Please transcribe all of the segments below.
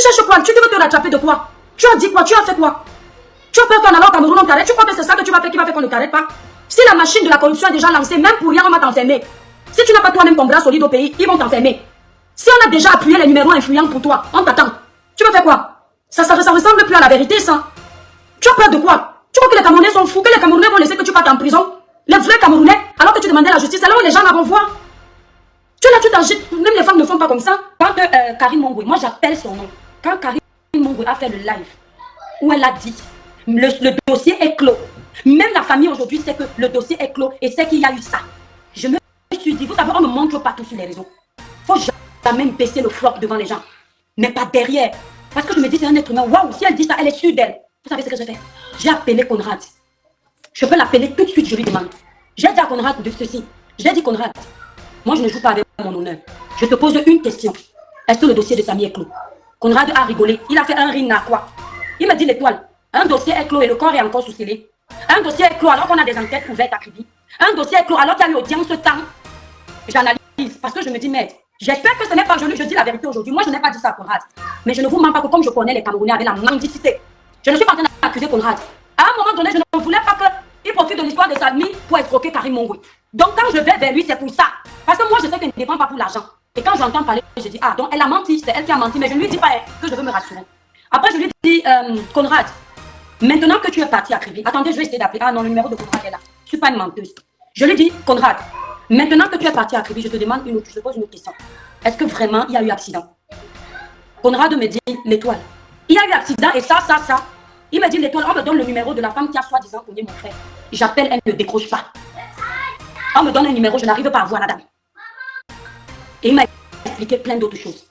cherches quoi? Tu veux te rattraper de quoi? Tu as dit quoi? Tu as fait quoi? Tu as peur qu'en allant au Cameroun on t'arrête? Tu crois que c'est ça que tu vas faire qui va faire qu'on ne t'arrête pas? Si la machine de la corruption est déjà lancée, même pour rien on va t'enfermer. Si tu n'as pas toi-même ton bras solide au pays, ils vont t'enfermer. Si on a déjà appuyé les numéros influents pour toi, on t'attend. Tu vas faire quoi? Ça ressemble plus à la vérité, ça. Tu as peur de quoi? Tu crois que les Camerounais sont fous, que les Camerounais vont laisser que tu partes en prison? Les vrais Camerounais, alors que tu demandais la justice, c'est là où les gens la vont voir. Tu là, tu t'agites, même les femmes ne font pas comme ça. Quand Karine Mongwe, moi j'appelle son nom. Quand Karine Mongwe a fait le live, où elle a dit, le dossier est clos. Même la famille aujourd'hui sait que le dossier est clos et sait qu'il y a eu ça. Je me suis dit, vous savez, on me montre partout sur les réseaux. Faut jamais baisser le flop devant les gens. Mais pas derrière. Parce que je me dis, c'est un être humain. Waouh, si elle dit ça, elle est sûre d'elle. Vous savez ce que j'ai fait? J'ai appelé Conrad. Je peux l'appeler tout de suite, je lui demande. J'ai dit à Conrad de ceci. J'ai dit, Conrad, moi je ne joue pas avec mon honneur. Je te pose une question. Est-ce que le dossier de Samy est clos? Conrad a rigolé. Il a fait un rire narquois. Il me dit l'étoile. Un dossier est clos et le corps est encore sous scellé. Un dossier est clos alors qu'on a des enquêtes ouvertes à Kribi. Un dossier est clos alors qu'il y a eu audience temps. J'analyse parce que je me dis, mais j'espère que ce n'est pas je dis la vérité aujourd'hui. Moi, je n'ai pas dit ça à Conrad. Mais je ne vous mens pas que comme je connais les Camerounais avec la mendicité, je ne suis pas en train d'accuser Conrad. À un moment donné, je ne voulais pas qu'il profite de l'histoire de Samy pour escroquer Karine Mongwe. Donc, quand je vais vers lui, c'est pour ça. Parce que moi, je sais qu'elle ne dépend pas pour l'argent. Et quand j'entends parler, je dis, ah, donc elle a menti, c'est elle qui a menti. Mais je ne lui dis pas que je veux me rassurer. Après, je lui dis, Conrad, maintenant que tu es parti à Kribi, attendez, je vais essayer d'appeler. Ah non, le numéro de Conrad est là. Je ne suis pas une menteuse. Je lui dis, Conrad, maintenant que tu es parti à Kribi, je te demande je te pose une autre question. Est-ce que vraiment il y a eu accident? Conrad me dit, l'étoile. Il y a eu accident et ça. Il me dit, l'étoile, on me donne le numéro de la femme qui a soi-disant cogné mon frère. J'appelle, elle ne décroche pas. On me donne un numéro, je n'arrive pas à voir la dame. Et il m'a expliqué plein d'autres choses.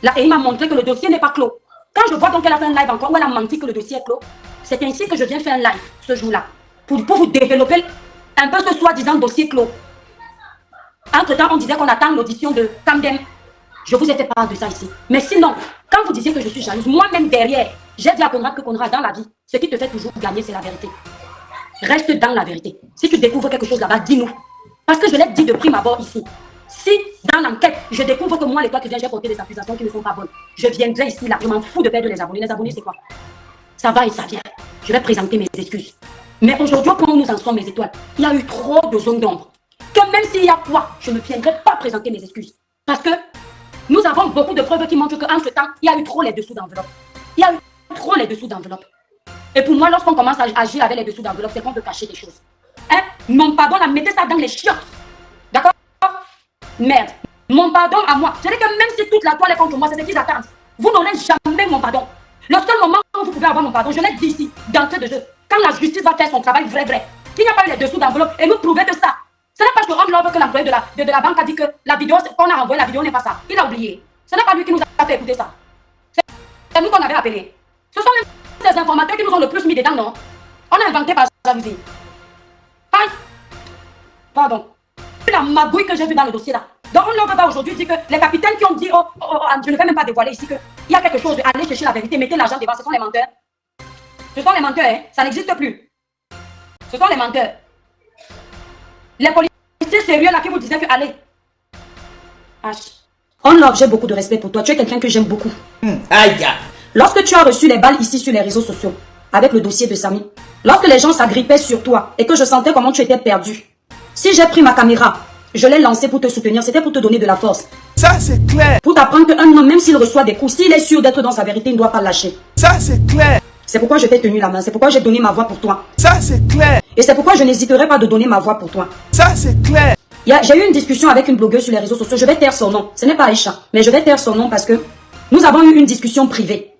Là, et il m'a montré que le dossier n'est pas clos. Quand je vois donc qu'elle a fait un live encore où elle a menti que le dossier est clos, c'est ainsi que je viens faire un live ce jour-là. Pour vous développer un peu ce soi-disant dossier clos. Entre-temps, on disait qu'on attend l'audition de Camden. Je vous ai fait part de ça ici. Mais sinon, quand vous disiez que je suis jalouse, moi-même derrière, j'ai dit à Conrad que Conrad, dans la vie, ce qui te fait toujours gagner, c'est la vérité. Reste dans la vérité. Si tu découvres quelque chose là-bas, dis-nous. Parce que je l'ai dit de prime abord ici. Si dans l'enquête, je découvre que moi, les toi qui viens, j'ai porté des accusations qui ne sont pas bonnes, je viendrai ici là, je m'en fous de perdre les abonnés. Les abonnés, c'est quoi? Ça va et ça vient. Je vais présenter mes excuses. Mais aujourd'hui, quand nous en sommes les étoiles, il y a eu trop de zones d'ombre. Que même s'il y a quoi, je ne viendrai pas présenter mes excuses. Parce que nous avons beaucoup de preuves qui montrent qu'entre temps, il y a eu trop les dessous d'enveloppe. Il y a eu trop les dessous d'enveloppe. Et pour moi, lorsqu'on commence à agir avec les dessous d'enveloppe, c'est qu'on veut cacher des choses. Hein? Mon pardon, là, mettez ça dans les chiottes. D'accord? Merde. Mon pardon à moi. Je dis que même si toute la toile est contre moi, c'est ce qu'ils attendent. Vous n'aurez jamais mon pardon. Le seul moment où vous pouvez avoir mon pardon, je l'ai dit ici, d'entrée de jeu. Quand la justice va faire son travail vrai, il n'y a pas eu les dessous d'enveloppe et nous prouver que ça. Ce n'est pas je rends l'ordre que l'employé de la banque a dit que la vidéo qu'on a envoyée, la vidéo n'est pas ça. Il a oublié. Ce n'est pas lui qui nous a fait écouter ça. C'est nous qu'on avait appelé. Ce sont même ces informateurs qui nous ont le plus mis dedans, non? On a inventé par jalousie. Aïe. Pardon. La magouille que j'ai vue dans le dossier là. Donc on ne peut pas aujourd'hui dire que les capitaines qui ont dit, je ne vais même pas dévoiler ici qu'il y a quelque chose, allez chercher la vérité, mettez l'argent devant, ce sont les menteurs. Ce sont les menteurs, hein? Ça n'existe plus. Ce sont les menteurs. Les policiers sérieux là qui vous disaient que allez. H. On love, j'ai beaucoup de respect pour toi. Tu es quelqu'un que j'aime beaucoup. Aïe. Lorsque tu as reçu les balles ici sur les réseaux sociaux, avec le dossier de Samy, lorsque les gens s'agrippaient sur toi et que je sentais comment tu étais perdu, si j'ai pris ma caméra, je l'ai lancée pour te soutenir, c'était pour te donner de la force. Ça c'est clair. Pour t'apprendre qu'un homme, même s'il reçoit des coups, s'il est sûr d'être dans sa vérité, il ne doit pas lâcher. Ça c'est clair. C'est pourquoi je t'ai tenu la main, c'est pourquoi j'ai donné ma voix pour toi. Ça c'est clair. Et c'est pourquoi je n'hésiterai pas de donner ma voix pour toi. Ça c'est clair. J'ai eu une discussion avec une blogueuse sur les réseaux sociaux, je vais taire son nom. Ce n'est pas Aïcha, mais je vais taire son nom parce que nous avons eu une discussion privée.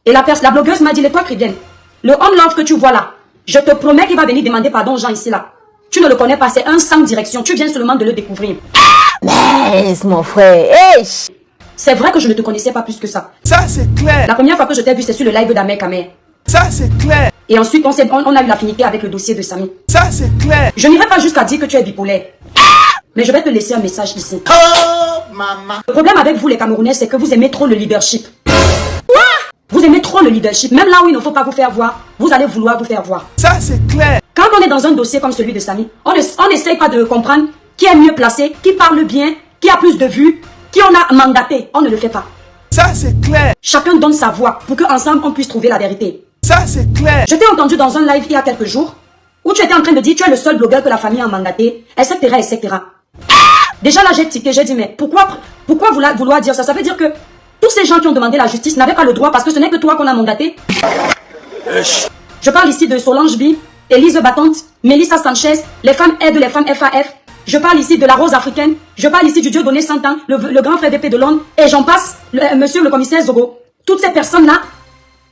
Et la blogueuse m'a dit, les toi Kribienne, le on love que tu vois là, je te promets qu'il va venir demander pardon aux gens ici là. Tu ne le connais pas, c'est un sans direction, tu viens seulement de le découvrir. Mais mon frère, hey. C'est vrai que je ne te connaissais pas plus que ça. Ça c'est clair. La première fois que je t'ai vu, c'est sur le live d'Amer Kamer. Ça c'est clair. Et ensuite, on a eu l'affinité avec le dossier de Samy. Ça c'est clair. Je n'irai pas jusqu'à dire que tu es bipolaire. Mais je vais te laisser un message ici. Oh, maman. Le problème avec vous les Camerounais, c'est que vous aimez trop le leadership. Vous aimez trop le leadership. Même là où il ne faut pas vous faire voir, vous allez vouloir vous faire voir. Ça c'est clair. Quand on est dans un dossier comme celui de Samy, on n'essaye pas de comprendre qui est mieux placé, qui parle bien, qui a plus de vues, qui on a mandaté. On ne le fait pas. Ça, c'est clair. Chacun donne sa voix pour qu'ensemble on puisse trouver la vérité. Ça, c'est clair. Je t'ai entendu dans un live il y a quelques jours où tu étais en train de dire tu es le seul blogueur que la famille a mandaté, etc., etc. Déjà là, j'ai tiqué, j'ai dit mais pourquoi vouloir dire ça? Ça veut dire que tous ces gens qui ont demandé la justice n'avaient pas le droit parce que ce n'est que toi qu'on a mandaté. Je parle ici de Solange B, Élise Battante, Mélissa Sanchez, les femmes aident les femmes FAF. Je parle ici de la rose africaine. Je parle ici du Dieu donné 100 ans, le grand frère d'épée de Londres. Et j'en passe, monsieur le commissaire Zogo. Toutes ces personnes-là,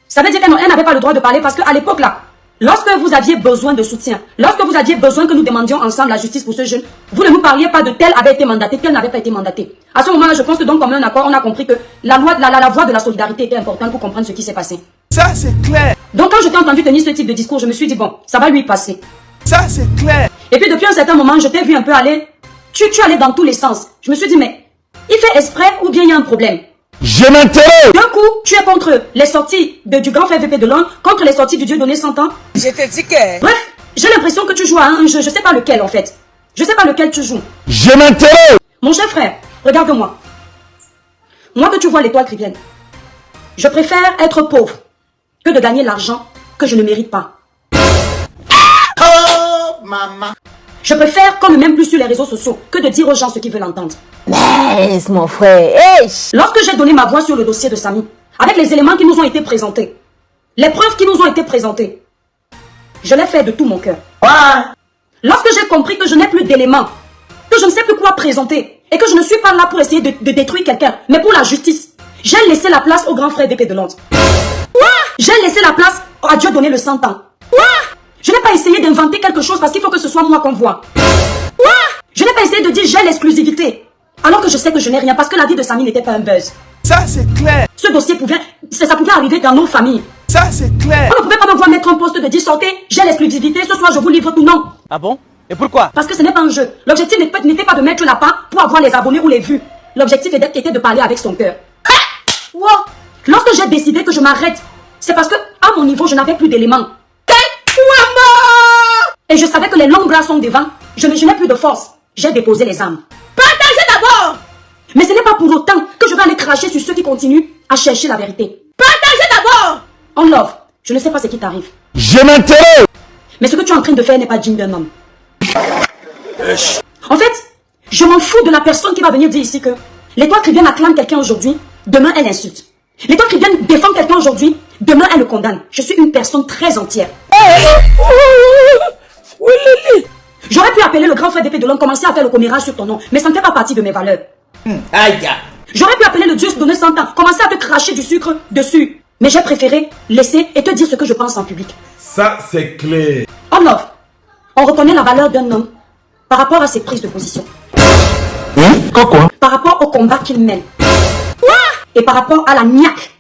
ça veut dire qu'elles n'avaient pas le droit de parler parce qu'à l'époque là, lorsque vous aviez besoin de soutien, lorsque vous aviez besoin que nous demandions ensemble la justice pour ce jeune, vous ne nous parliez pas de tel avait été mandaté, tel n'avait pas été mandaté. À ce moment-là, je pense que donc comme un accord, on a compris que la voie de la solidarité était importante pour comprendre ce qui s'est passé. Ça, c'est clair. Donc quand je t'ai entendu tenir ce type de discours, je me suis dit bon, ça va lui passer. Ça, c'est clair. Et puis depuis un certain moment, je t'ai vu un peu aller, tu allais dans tous les sens. Je me suis dit mais, il fait exprès ou bien il y a un problème? Je m'interroge. D'un coup, tu es contre les sorties du grand frère VP de Londres, contre les sorties du Dieu donné 100 ans. Je te dis que... Bref, j'ai l'impression que tu joues à un jeu, je sais pas lequel en fait. Je sais pas lequel tu joues. Je m'interroge. Mon cher frère, regarde-moi. Moi que tu vois l'étoile chrétienne, je préfère être pauvre que de gagner l'argent que je ne mérite pas. Oh, maman. Je préfère qu'on ne m'aime plus sur les réseaux sociaux que de dire aux gens ce qu'ils veulent entendre. Laisse mon frère. Hey. Lorsque j'ai donné ma voix sur le dossier de Samy, avec les éléments qui nous ont été présentés, les preuves qui nous ont été présentées, je l'ai fait de tout mon cœur. Lorsque j'ai compris que je n'ai plus d'éléments, que je ne sais plus quoi présenter, et que je ne suis pas là pour essayer de détruire quelqu'un, mais pour la justice, j'ai laissé la place au grand frère d'épée de Londres. J'ai laissé la place à Dieu donné le 100 ans. Je n'ai pas essayé d'inventer quelque chose parce qu'il faut que ce soit moi qu'on voit. Je n'ai pas essayé de dire j'ai l'exclusivité. Alors que je sais que je n'ai rien parce que la vie de Samy n'était pas un buzz. Ça, c'est clair. Ce dossier ça pouvait arriver dans nos familles. Ça, c'est clair. On ne pouvait pas me voir mettre un poste de dire sortez, j'ai l'exclusivité, ce soir je vous livre tout, non. Ah bon? Et pourquoi? Parce que ce n'est pas un jeu. L'objectif n'était pas de mettre la part pour avoir les abonnés ou les vues. L'objectif était de parler avec son cœur. Wow. Lorsque j'ai décidé que je m'arrête, c'est parce que à mon niveau je n'avais plus d'éléments. Et je savais que les longs bras sont devant. Je n'ai plus de force. J'ai déposé les armes. Partagez d'abord. Mais ce n'est pas pour autant que je vais aller cracher sur ceux qui continuent à chercher la vérité. Partagez d'abord. On love. Je ne sais pas ce qui t'arrive. Je m'interroge. Mais ce que tu es en train de faire n'est pas digne d'un homme. En fait, je m'en fous de la personne qui va venir dire ici que l'étoile chrétienne acclame quelqu'un aujourd'hui, demain elle insulte. L'étoile chrétienne défend quelqu'un aujourd'hui, demain elle le condamne. Je suis une personne très entière. J'aurais pu appeler le grand frère d'épée de Londres, commencer à faire le commérage sur ton nom, mais ça ne fait pas partie de mes valeurs. Aïe! J'aurais pu appeler le Dieu donné 100 ans, commencer à te cracher du sucre dessus. Mais j'ai préféré laisser et te dire ce que je pense en public. Ça, c'est clair. En love, on reconnaît la valeur d'un homme par rapport à ses prises de position. Quoi? Par rapport au combat qu'il mène. Et par rapport à la niaque.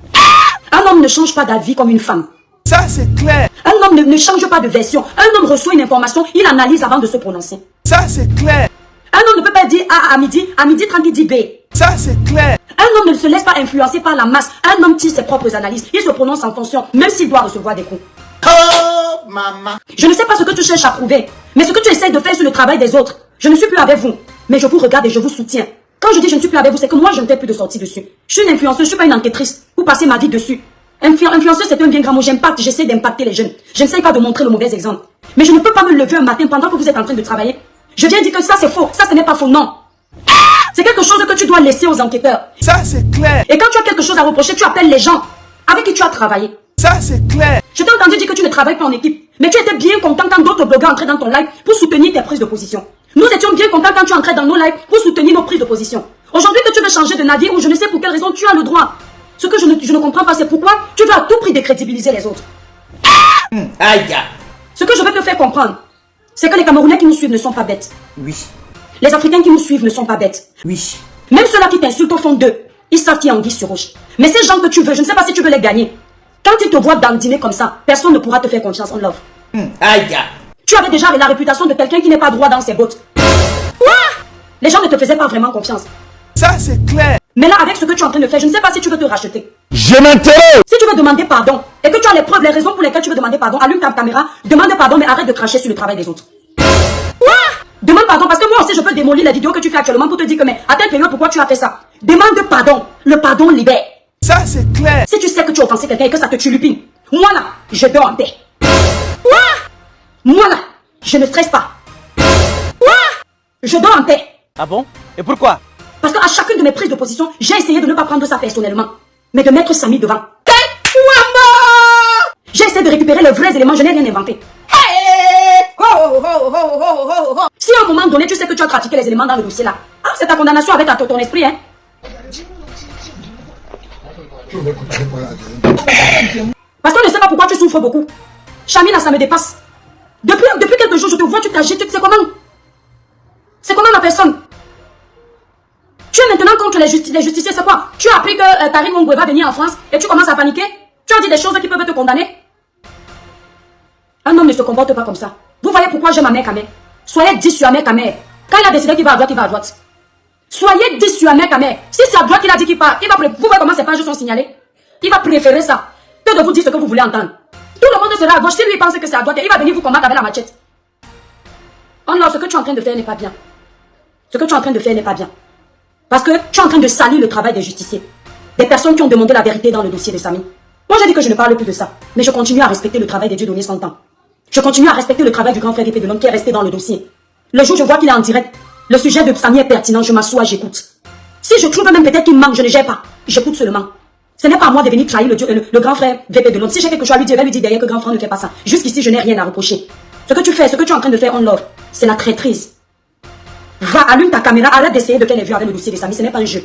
Un homme ne change pas d'avis comme une femme. Ça, c'est clair. Un homme ne change pas de version. Un homme reçoit une information, il analyse avant de se prononcer. Ça, c'est clair. Un homme ne peut pas dire A à midi 30 il dit B. Ça, c'est clair. Un homme ne se laisse pas influencer par la masse. Un homme tire ses propres analyses. Il se prononce en fonction, même s'il doit recevoir des coups. Oh, maman. Je ne sais pas ce que tu cherches à prouver, mais ce que tu essaies de faire sur le travail des autres. Je ne suis plus avec vous, mais je vous regarde et je vous soutiens. Quand je dis je ne suis plus avec vous, c'est que moi je ne fais plus de sortie dessus. Je suis une influenceuse, je ne suis pas une enquêtrice pour passer ma vie dessus. Influenceuse, c'est un bien grand mot. J'impacte, j'essaie d'impacter les jeunes. Je n'essaie pas de montrer le mauvais exemple. Mais je ne peux pas me lever un matin pendant que vous êtes en train de travailler. Je viens dire que ça c'est faux, ça ce n'est pas faux, non. C'est quelque chose que tu dois laisser aux enquêteurs. Ça, c'est clair. Et quand tu as quelque chose à reprocher, tu appelles les gens avec qui tu as travaillé. Ça, c'est clair. Je t'ai entendu dire que tu ne travailles pas en équipe. Mais tu étais bien content quand d'autres blogueurs entraient dans ton live pour soutenir tes prises de position. Nous étions bien contents quand tu entrais dans nos lives pour soutenir nos prises de position. Aujourd'hui que tu veux changer de navire ou je ne sais pour quelle raison, tu as le droit. Ce que je ne comprends pas, c'est pourquoi tu veux à tout prix décrédibiliser les autres. Aïe! Ce que je veux te faire comprendre, c'est que les Camerounais qui nous suivent ne sont pas bêtes. Oui, Les Africains qui nous suivent ne sont pas bêtes. oui. Même ceux-là qui t'insultent au fond d'eux, ils savent qu'il y a anguille sur roche. Mais ces gens que tu veux, je ne sais pas si tu veux les gagner. Quand ils te voient dandiner comme ça, personne ne pourra te faire confiance en love. Aïe! Tu avais déjà la réputation de quelqu'un qui n'est pas droit dans ses bottes. Les gens ne te faisaient pas vraiment confiance. Ça, c'est clair. Mais là, avec ce que tu es en train de faire, je ne sais pas si tu veux te racheter. Je m'interroge. Si tu veux demander pardon, et que tu as les preuves, les raisons pour lesquelles tu veux demander pardon, allume ta caméra, demande pardon, mais arrête de cracher sur le travail des autres. Demande pardon, parce que moi aussi je peux démolir la vidéo que tu fais actuellement pour te dire que mais à telle période, pourquoi tu as fait ça? Demande pardon. Le pardon libère. Ça, c'est clair. Si tu sais que tu as offensé quelqu'un et que ça te turlupine, moi là, je dors en paix. Moi là, je ne stresse pas. Je dors en paix. Ah bon? Et pourquoi? Parce qu'à chacune de mes prises de position, j'ai essayé de ne pas prendre ça personnellement, mais de mettre Samy devant. J'ai essayé de récupérer les vrais éléments, je n'ai rien inventé. Si à un moment donné, tu sais que tu as pratiqué les éléments dans le dossier là, c'est ta condamnation avec ton esprit, hein. Parce qu'on ne sait pas pourquoi tu souffres beaucoup. Chamina, ça me dépasse. Depuis quelques jours, je te vois, tu t'agites, tu sais comment? C'est comment ma personne? Tu es maintenant contre les justiciers, c'est quoi? Tu as appris que Karim Mongwe va venir en France et tu commences à paniquer? Tu as dit des choses qui peuvent te condamner? Un homme ne se comporte pas comme ça. Vous voyez pourquoi j'aime ma mère Kamer? Soyez 10 sur la mère Kamer. Quand il a décidé qu'il va à droite, il va à droite. Soyez 10 sur la mère Kamer. Si c'est à droite qu'il a dit qu'il part, vous voyez comment ces pages sont signalées? Il va préférer ça que de vous dire ce que vous voulez entendre. Tout le monde sera à gauche. Si lui pense que c'est à droite, il va venir vous combattre avec la machette. Oh non, ce que tu es en train de faire n'est pas bien. Ce que tu es en train de faire n'est pas bien. Parce que tu es en train de salir le travail des justiciers. Des personnes qui ont demandé la vérité dans le dossier de Samy. Moi, j'ai dit que je ne parle plus de ça. Mais je continue à respecter le travail des Dieu donné 100 ans. Je continue à respecter le travail du grand frère VP de l'homme qui est resté dans le dossier. Le jour où je vois qu'il est en direct, le sujet de Samy est pertinent, je m'assois, j'écoute. Si je trouve même peut-être qu'il manque, je ne gère pas. J'écoute seulement. Ce n'est pas à moi de venir trahir le grand frère VP de l'homme. Si j'ai quelque chose à lui dire, je vais lui dire derrière que grand frère ne fait pas ça. Jusqu'ici, je n'ai rien à reprocher. Ce que tu fais, ce que tu es en train de faire, on love, c'est la traîtrise. Va, allume ta caméra, arrête d'essayer de faire les vues avec le dossier de Samy, ce n'est pas un jeu.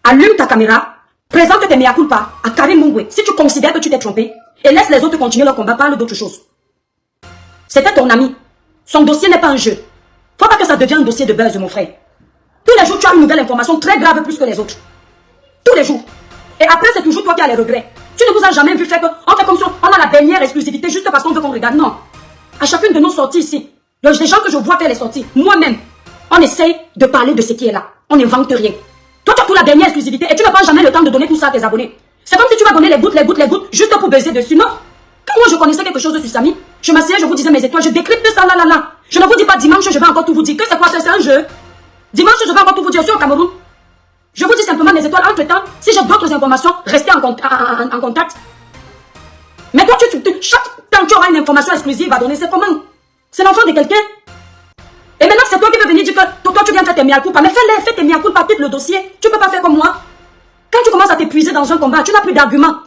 Allume ta caméra, présente tes mea culpa à Karim Mongwe si tu considères que tu t'es trompé et laisse les autres continuer leur combat, parle d'autre chose. C'était ton ami. Son dossier n'est pas un jeu. Faut pas que ça devienne un dossier de buzz, mon frère. Tous les jours, tu as une nouvelle information très grave plus que les autres. Tous les jours. Et après, c'est toujours toi qui as les regrets. Tu ne vous as jamais vu faire que, on fait comme si on a la dernière exclusivité juste parce qu'on veut qu'on regarde. Non. À chacune de nos sorties ici, les gens que je vois faire les sorties, moi-même, on essaye de parler de ce qui est là. On n'invente rien. Toi, tu as pour la dernière exclusivité et tu n'as pas jamais le temps de donner tout ça à tes abonnés. C'est comme si tu vas donner les gouttes, juste pour baiser dessus. Non. Quand moi je connaissais quelque chose sur Samy, je m'asseyais, je vous disais mes étoiles, je décrypte ça là. Je ne vous dis pas dimanche, je vais encore tout vous dire. Que c'est quoi, c'est un jeu. Dimanche, je vais encore tout vous dire, je suis au Cameroun. Je vous dis simplement mes étoiles. Entre temps, si j'ai d'autres informations, restez en contact. Mais toi, chaque temps tu auras une information exclusive à donner, c'est comment? C'est l'enfant de quelqu'un. Et maintenant, c'est toi qui veux venir dire que toi, tu viens faire tes mea culpa. Mais fais tes mea culpa, quitte le dossier. Tu ne peux pas faire comme moi. Quand tu commences à t'épuiser dans un combat, tu n'as plus d'arguments.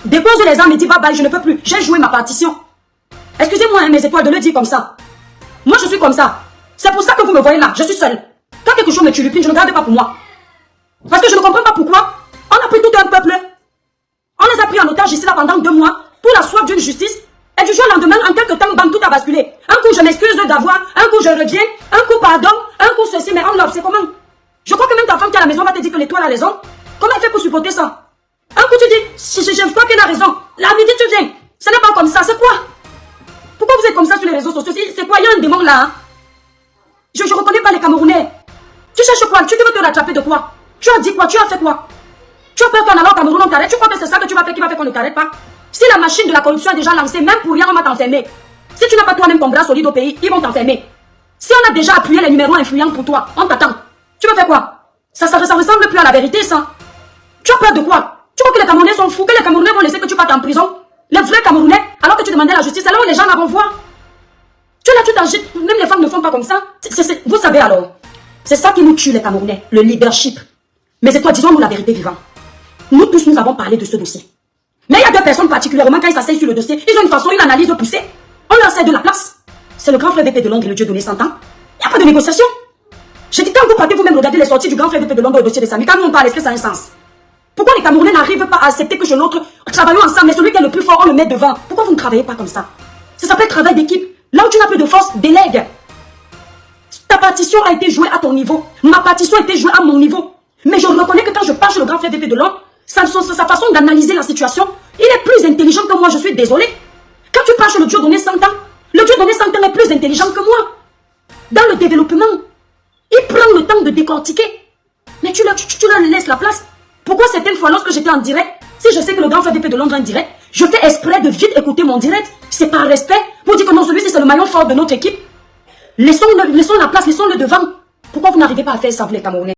Dépose les armes et dis bye, je ne peux plus. J'ai joué ma partition. Excusez-moi, hein, mes étoiles, de le dire comme ça. Moi, je suis comme ça. C'est pour ça que vous me voyez là. Je suis seule. Quand quelque chose me turlupine, je ne garde pas pour moi. Parce que je ne comprends pas pourquoi. On a pris tout un peuple. On les a pris en otage ici là pendant 2 mois pour la soif d'une justice. Et du jour au lendemain, en quelques temps, bam, tout a basculé. Un coup, je m'excuse d'avoir. Un coup, je reviens. Un coup, pardon. Un coup, ceci. Mais on c'est comment? Je crois que même ta femme qui est à la maison va te dire que l'étoile a raison. Comment elle fait pour supporter ça? Un coup, tu dis, je crois qu'elle a raison. La midi, tu viens. Ce n'est pas comme ça. C'est quoi? Pourquoi vous êtes comme ça sur les réseaux sociaux? C'est quoi? Il y a un démon là. Hein? Je ne reconnais pas les Camerounais. Tu cherches quoi? Tu veux te rattraper de quoi? Tu as dit quoi? Tu as fait quoi? Tu as peur qu'en allant au Cameroun, on t'arrête? Tu crois que c'est ça que tu vas faire qui va faire qu'on ne t'arrête pas? Si la machine de la corruption est déjà lancée, même pour rien, on va t'enfermer. Si tu n'as pas toi-même ton bras solide au pays, ils vont t'enfermer. Si on a déjà appuyé les numéros influents pour toi, on t'attend. Tu vas faire quoi? Ça ressemble plus à la vérité, ça. Tu as peur de quoi? Tu crois que les Camerounais sont fous, que les Camerounais vont laisser que tu partes en prison? Les vrais Camerounais, alors que tu demandais la justice, c'est là où les gens la vont voir. Tu es là, tu t'agites, même les femmes ne font pas comme ça. Vous savez alors, c'est ça qui nous tue les Camerounais, le leadership. Mais c'est toi, disons-nous la vérité vivante. Nous tous, nous avons parlé de ce dossier. Mais il y a 2 personnes particulièrement, quand ils s'asseyent sur le dossier, ils ont une façon, une analyse poussée. On leur cède de la place. C'est le grand frère VP de Londres et le Dieu donné 100 ans. Il n'y a pas de négociation. J'ai dit, quand vous partez vous-même regarder les sorties du grand frère VP de Londres au dossier de Samy, quand nous on parle, est-ce que ça a un sens? Pourquoi les Camerounais n'arrivent pas à accepter que chez l'autre, travaillons ensemble, mais celui qui est le plus fort, on le met devant? Pourquoi vous ne travaillez pas comme ça? Ça s'appelle travail d'équipe. Là où tu n'as plus de force, délègue. Ta partition a été jouée à ton niveau. Ma partition a été jouée à mon niveau. Mais je reconnais que quand je parle chez le grand frère VP de Londres, sa façon d'analyser la situation, il est plus intelligent que moi, je suis désolé. Quand tu parles chez le Dieu donné 100 ans, le Dieu donné 100 ans est plus intelligent que moi. Dans le développement, il prend le temps de décortiquer. Mais tu leur laisses la place. Pourquoi certaines fois, lorsque j'étais en direct, si je sais que le grand frère VP de Londres est en direct, je fais exprès de vite écouter mon direct. C'est par respect pour dire que non, celui-ci c'est le maillon fort de notre équipe. Laissons la place, laissons-le devant. Pourquoi vous n'arrivez pas à faire ça, vous les Camerounais?